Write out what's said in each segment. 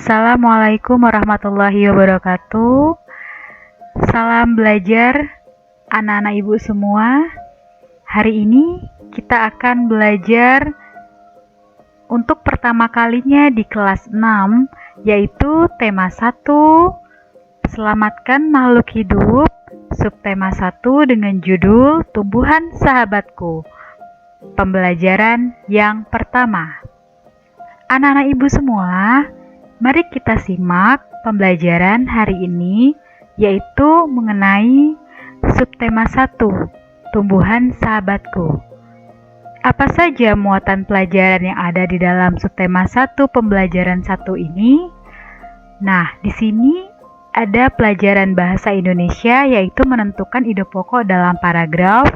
Assalamualaikum warahmatullahi wabarakatuh. Salam belajar anak-anak ibu semua. Hari ini kita akan belajar untuk pertama kalinya di kelas 6, yaitu tema 1, Selamatkan Makhluk Hidup, subtema 1 dengan judul Tumbuhan Sahabatku. Pembelajaran yang pertama. Anak-anak ibu semua, mari kita simak pembelajaran hari ini, yaitu mengenai subtema 1, Tumbuhan Sahabatku. Apa saja muatan pelajaran yang ada di dalam subtema 1 pembelajaran 1 ini? Nah, di sini ada pelajaran bahasa Indonesia, yaitu menentukan ide pokok dalam paragraf.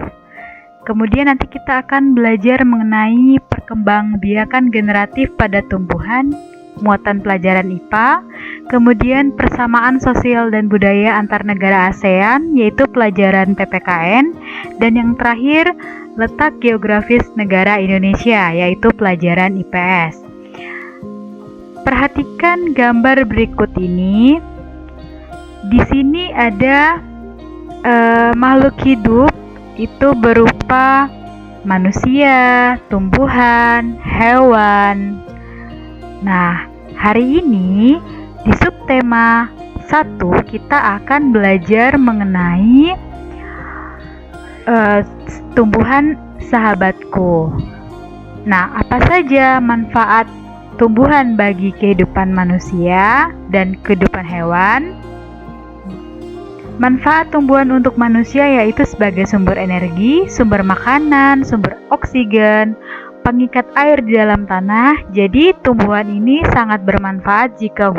Kemudian nanti kita akan belajar mengenai perkembangbiakan generatif pada tumbuhan, muatan pelajaran IPA, kemudian persamaan sosial dan budaya antar negara ASEAN, yaitu pelajaran PPKN, dan yang terakhir, letak geografis negara Indonesia, yaitu pelajaran IPS. Perhatikan gambar berikut ini. Di sini ada makhluk hidup, itu berupa manusia, tumbuhan, hewan. Nah, hari ini di subtema 1 kita akan belajar mengenai tumbuhan sahabatku. Nah, apa saja manfaat tumbuhan bagi kehidupan manusia dan kehidupan hewan? Manfaat tumbuhan untuk manusia yaitu sebagai sumber energi, sumber makanan, sumber oksigen, pengikat air di dalam tanah. Jadi tumbuhan ini sangat bermanfaat jika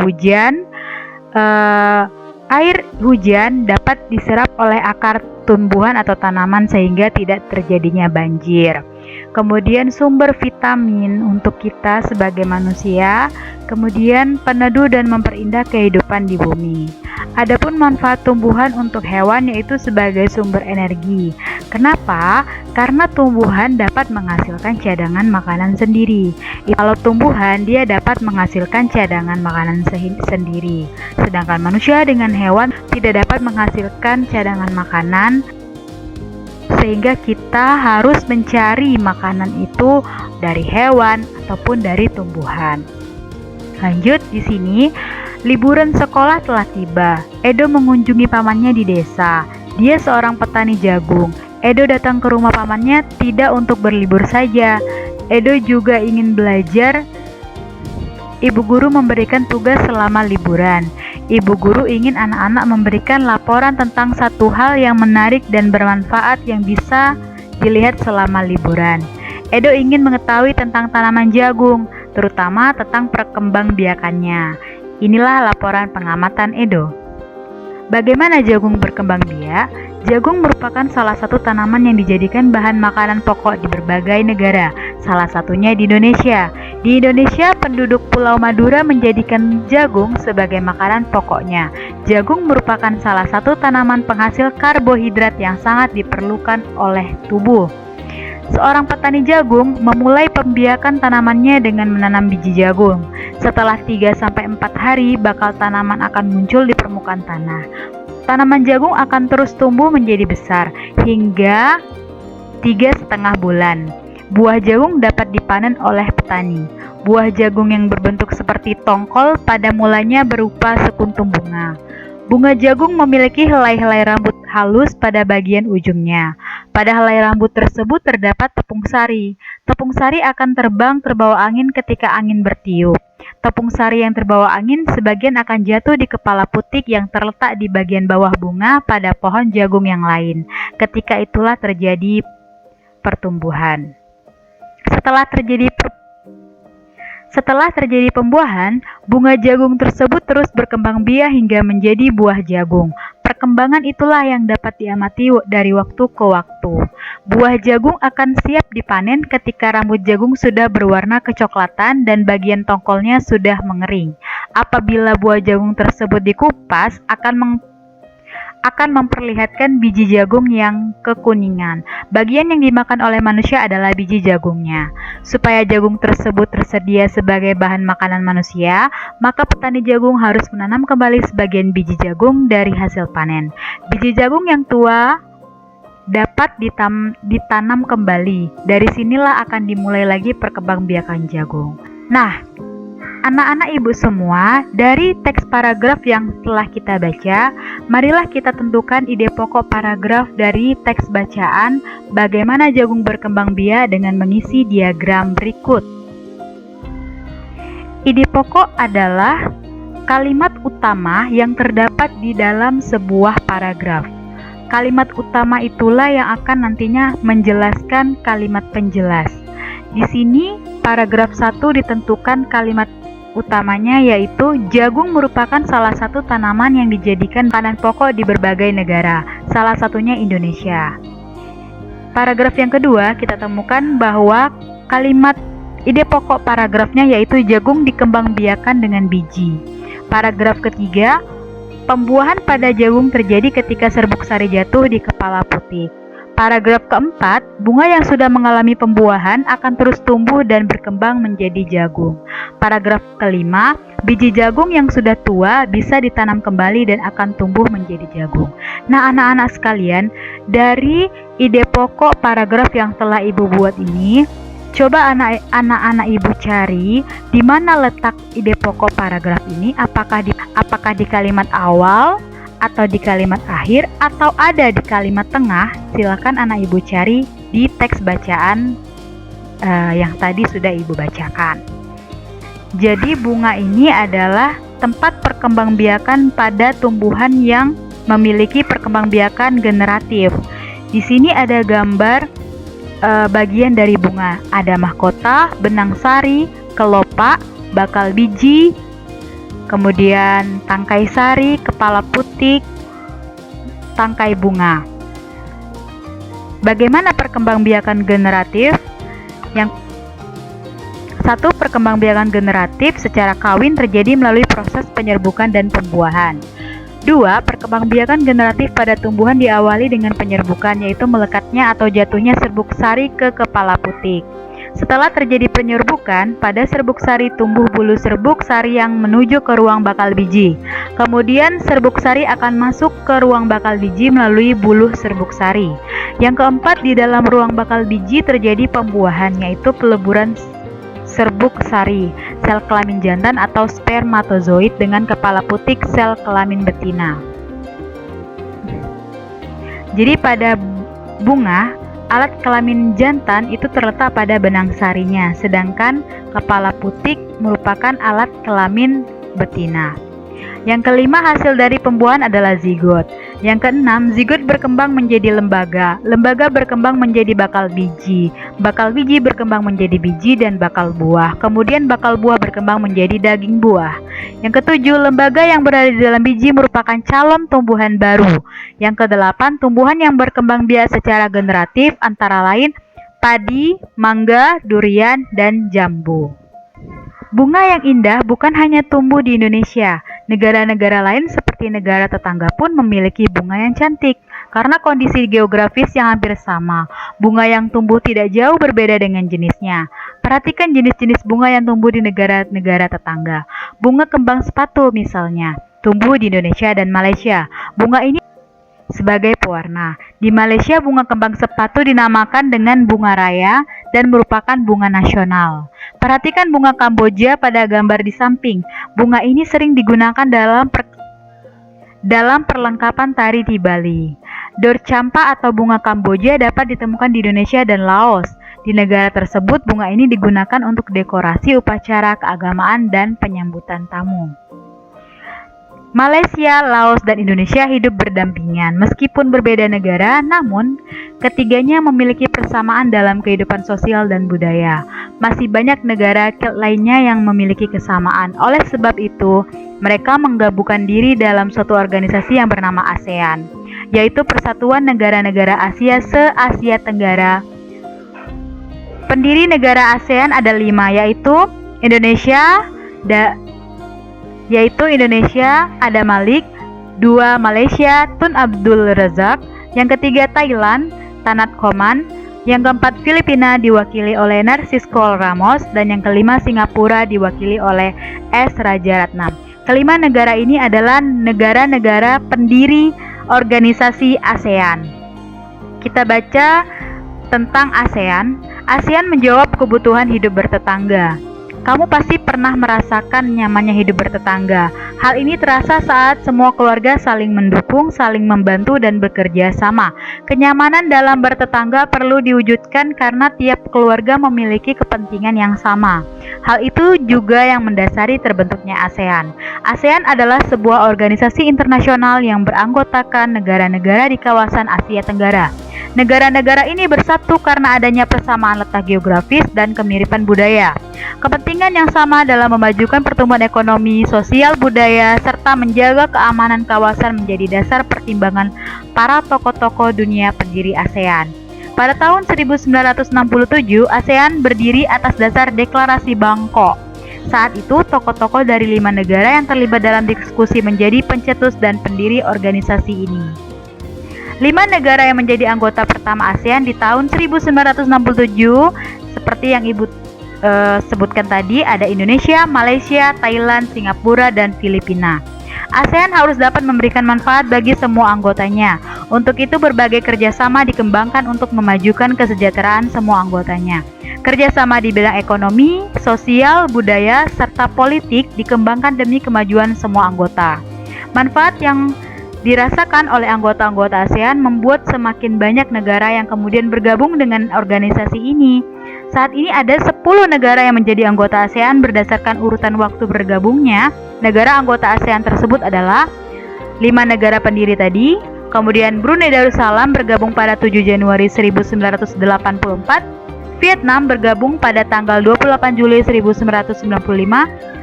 air hujan dapat diserap oleh akar tumbuhan atau tanaman sehingga tidak terjadinya banjir. Kemudian sumber vitamin untuk kita sebagai manusia, kemudian peneduh dan memperindah kehidupan di bumi. Adapun manfaat tumbuhan untuk hewan yaitu sebagai sumber energi. Kenapa? Karena tumbuhan dapat menghasilkan cadangan makanan sendiri. Kalau tumbuhan dia dapat menghasilkan cadangan makanan sendiri. Sedangkan manusia dengan hewan tidak dapat menghasilkan cadangan makanan, sehingga kita harus mencari makanan itu dari hewan ataupun dari tumbuhan. Lanjut di sini. Liburan sekolah telah tiba. Edo mengunjungi pamannya di desa. Dia seorang petani jagung. Edo datang ke rumah pamannya tidak untuk berlibur saja. Edo juga ingin belajar. Ibu guru memberikan tugas selama liburan. Ibu guru ingin anak-anak memberikan laporan tentang satu hal yang menarik dan bermanfaat yang bisa dilihat selama liburan. Edo ingin mengetahui tentang tanaman jagung, terutama tentang perkembangbiakannya. Inilah laporan pengamatan Edo. Bagaimana jagung berkembang biak? Jagung merupakan salah satu tanaman yang dijadikan bahan makanan pokok di berbagai negara, salah satunya di Indonesia. Di Indonesia, penduduk Pulau Madura menjadikan jagung sebagai makanan pokoknya. Jagung merupakan salah satu tanaman penghasil karbohidrat yang sangat diperlukan oleh tubuh. Seorang petani jagung memulai pembiakan tanamannya dengan menanam biji jagung. Setelah 3-4 hari, bakal tanaman akan muncul di permukaan tanah. Tanaman jagung akan terus tumbuh menjadi besar hingga 3,5 bulan. Buah jagung dapat dipanen oleh petani. Buah jagung yang berbentuk seperti tongkol pada mulanya berupa sekuntum bunga. Bunga jagung memiliki helai-helai rambut halus pada bagian ujungnya. Pada helai rambut tersebut terdapat tepung sari. Tepung sari akan terbang terbawa angin ketika angin bertiup. Tepung sari yang terbawa angin sebagian akan jatuh di kepala putik yang terletak di bagian bawah bunga pada pohon jagung yang lain. Ketika itulah terjadi pertumbuhan. Setelah terjadi pembuahan, bunga jagung tersebut terus berkembang biak hingga menjadi buah jagung. Perkembangan itulah yang dapat diamati dari waktu ke waktu. Buah jagung akan siap dipanen ketika rambut jagung sudah berwarna kecoklatan dan bagian tongkolnya sudah mengering. Apabila buah jagung tersebut dikupas, akan akan memperlihatkan biji jagung yang kekuningan. Bagian yang dimakan oleh manusia adalah biji jagungnya. Supaya jagung tersebut tersedia sebagai bahan makanan manusia, maka petani jagung harus menanam kembali sebagian biji jagung dari hasil panen. Biji jagung yang tua dapat ditanam kembali. Dari sinilah akan dimulai lagi perkembangbiakan jagung. Nah, anak-anak ibu semua, dari teks paragraf yang telah kita baca, marilah kita tentukan ide pokok paragraf dari teks bacaan bagaimana jagung berkembang biak dengan mengisi diagram berikut. Ide pokok adalah kalimat utama yang terdapat di dalam sebuah paragraf. Kalimat utama itulah yang akan nantinya menjelaskan kalimat penjelas. Di sini paragraf 1 ditentukan kalimat utamanya, yaitu jagung merupakan salah satu tanaman yang dijadikan panen pokok di berbagai negara, salah satunya Indonesia. Paragraf yang kedua kita temukan bahwa kalimat ide pokok paragrafnya yaitu jagung dikembangbiakan dengan biji. Paragraf ketiga, pembuahan pada jagung terjadi ketika serbuk sari jatuh di kepala putik. Paragraf keempat, bunga yang sudah mengalami pembuahan akan terus tumbuh dan berkembang menjadi jagung. Paragraf kelima, biji jagung yang sudah tua bisa ditanam kembali dan akan tumbuh menjadi jagung. Nah, anak-anak sekalian, dari ide pokok paragraf yang telah ibu buat ini, coba anak-anak ibu cari di mana letak ide pokok paragraf ini, apakah di kalimat awal, atau di kalimat akhir, atau ada di kalimat tengah. Silakan anak ibu cari di teks bacaan yang tadi sudah ibu bacakan. Jadi bunga ini adalah tempat perkembangbiakan pada tumbuhan yang memiliki perkembangbiakan generatif. Di sini ada gambar bagian dari bunga. Ada mahkota, benang sari, kelopak, bakal biji, kemudian tangkai sari, kepala putik, tangkai bunga. Bagaimana perkembangbiakan generatif? Yang satu, perkembangbiakan generatif secara kawin terjadi melalui proses penyerbukan dan pembuahan. 2. Perkembangbiakan generatif pada tumbuhan diawali dengan penyerbukan, yaitu melekatnya atau jatuhnya serbuk sari ke kepala putik. Setelah terjadi penyerbukan, pada serbuk sari tumbuh bulu serbuk sari yang menuju ke ruang bakal biji. Kemudian serbuk sari akan masuk ke ruang bakal biji melalui buluh serbuk sari. Yang keempat, di dalam ruang bakal biji terjadi pembuahan, yaitu peleburan serbuk sari, sel kelamin jantan atau spermatozoid dengan kepala putik sel kelamin betina. Jadi pada bunga, alat kelamin jantan itu terletak pada benang sarinya, sedangkan kepala putik merupakan alat kelamin betina. Yang kelima, hasil dari pembuahan adalah zigot. Yang keenam, zigot berkembang menjadi lembaga. Lembaga berkembang menjadi bakal biji. Bakal biji berkembang menjadi biji dan bakal buah. Kemudian bakal buah berkembang menjadi daging buah. Yang ketujuh, lembaga yang berada di dalam biji merupakan calon tumbuhan baru. Yang kedelapan, tumbuhan yang berkembang biak secara generatif antara lain padi, mangga, durian, dan jambu. Bunga yang indah bukan hanya tumbuh di Indonesia. Negara-negara lain seperti negara tetangga pun memiliki bunga yang cantik karena kondisi geografis yang hampir sama. Bunga yang tumbuh tidak jauh berbeda dengan jenisnya. Perhatikan jenis-jenis bunga yang tumbuh di negara-negara tetangga. Bunga kembang sepatu misalnya, tumbuh di Indonesia dan Malaysia. Bunga ini sebagai pewarna. Di Malaysia, bunga kembang sepatu dinamakan dengan bunga raya dan merupakan bunga nasional. Perhatikan bunga Kamboja pada gambar di samping. Bunga ini sering digunakan dalam perlengkapan tari di Bali. Dor campa atau bunga Kamboja dapat ditemukan di Indonesia dan Laos. Di negara tersebut, bunga ini digunakan untuk dekorasi upacara keagamaan dan penyambutan tamu. Malaysia, Laos, dan Indonesia hidup berdampingan. Meskipun berbeda negara, namun ketiganya memiliki persamaan dalam kehidupan sosial dan budaya. Masih banyak negara lainnya yang memiliki kesamaan. Oleh sebab itu, mereka menggabungkan diri dalam suatu organisasi yang bernama ASEAN, yaitu Persatuan Negara-Negara Asia se-Asia Tenggara. Pendiri negara ASEAN ada 5, yaitu Indonesia, ada Malik, 2. Malaysia, Tun Abdul Razak. Yang ketiga Thailand, Tanat Khoman. Yang keempat Filipina diwakili oleh Narcisco Ramos. Dan yang kelima Singapura diwakili oleh S. Rajaratnam. Kelima negara ini adalah negara-negara pendiri organisasi ASEAN. Kita baca tentang ASEAN. ASEAN menjawab kebutuhan hidup bertetangga. Kamu pasti pernah merasakan nyamannya hidup bertetangga. Hal ini terasa saat semua keluarga saling mendukung, saling membantu, dan bekerja sama. Kenyamanan dalam bertetangga perlu diwujudkan karena tiap keluarga memiliki kepentingan yang sama. Hal itu juga yang mendasari terbentuknya ASEAN. ASEAN adalah sebuah organisasi internasional yang beranggotakan negara-negara di kawasan Asia Tenggara. Negara-negara ini bersatu karena adanya persamaan letak geografis dan kemiripan budaya. Kepentingan yang sama dalam memajukan pertumbuhan ekonomi, sosial, budaya, serta menjaga keamanan kawasan menjadi dasar pertimbangan para tokoh-tokoh dunia pendiri ASEAN. Pada tahun 1967, ASEAN berdiri atas dasar Deklarasi Bangkok. Saat itu, tokoh-tokoh dari 5 negara yang terlibat dalam diskusi menjadi pencetus dan pendiri organisasi ini. 5 negara yang menjadi anggota pertama ASEAN di tahun 1967 seperti yang Ibu sebutkan tadi ada Indonesia, Malaysia, Thailand, Singapura, dan Filipina. ASEAN harus dapat memberikan manfaat bagi semua anggotanya. Untuk itu berbagai kerjasama dikembangkan untuk memajukan kesejahteraan semua anggotanya. Kerjasama di bidang ekonomi, sosial, budaya, serta politik dikembangkan demi kemajuan semua anggota. Manfaat yang dirasakan oleh anggota-anggota ASEAN membuat semakin banyak negara yang kemudian bergabung dengan organisasi ini. Saat ini ada 10 negara yang menjadi anggota ASEAN berdasarkan urutan waktu bergabungnya. Negara anggota ASEAN tersebut adalah 5 negara pendiri tadi, kemudian Brunei Darussalam bergabung pada 7 Januari 1984, Vietnam bergabung pada tanggal 28 Juli 1995,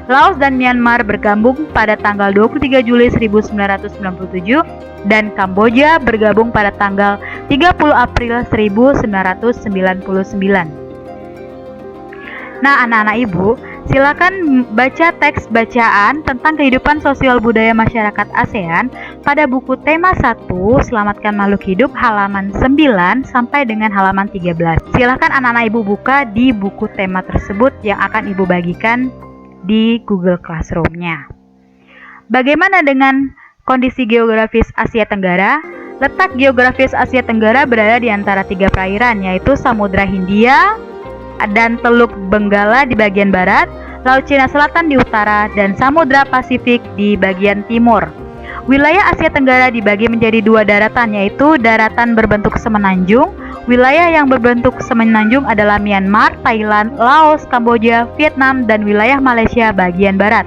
Laos dan Myanmar bergabung pada tanggal 23 Juli 1997, dan Kamboja bergabung pada tanggal 30 April 1999. Nah, anak-anak Ibu, silakan baca teks bacaan tentang kehidupan sosial budaya masyarakat ASEAN pada buku tema 1 Selamatkan Makhluk Hidup halaman 9 sampai dengan halaman 13. Silakan anak-anak Ibu buka di buku tema tersebut yang akan Ibu bagikan di Google Classroom-nya. Bagaimana dengan kondisi geografis Asia Tenggara? Letak geografis Asia Tenggara berada di antara 3 perairan, yaitu Samudra Hindia dan Teluk Benggala di bagian barat, Laut Cina Selatan di utara, dan Samudra Pasifik di bagian timur. Wilayah Asia Tenggara dibagi menjadi 2 daratan, yaitu daratan berbentuk semenanjung. Wilayah yang berbentuk semenanjung adalah Myanmar, Thailand, Laos, Kamboja, Vietnam, dan wilayah Malaysia bagian barat.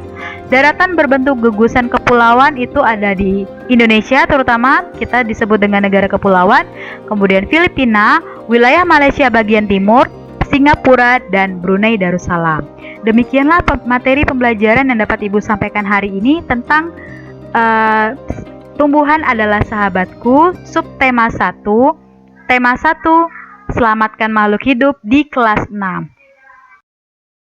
Daratan berbentuk gugusan kepulauan itu ada di Indonesia, terutama kita disebut dengan negara kepulauan, kemudian Filipina, wilayah Malaysia bagian timur, Singapura, dan Brunei Darussalam. Demikianlah materi pembelajaran yang dapat Ibu sampaikan hari ini tentang tumbuhan adalah sahabatku, subtema 1, tema 1, selamatkan makhluk hidup di kelas 6.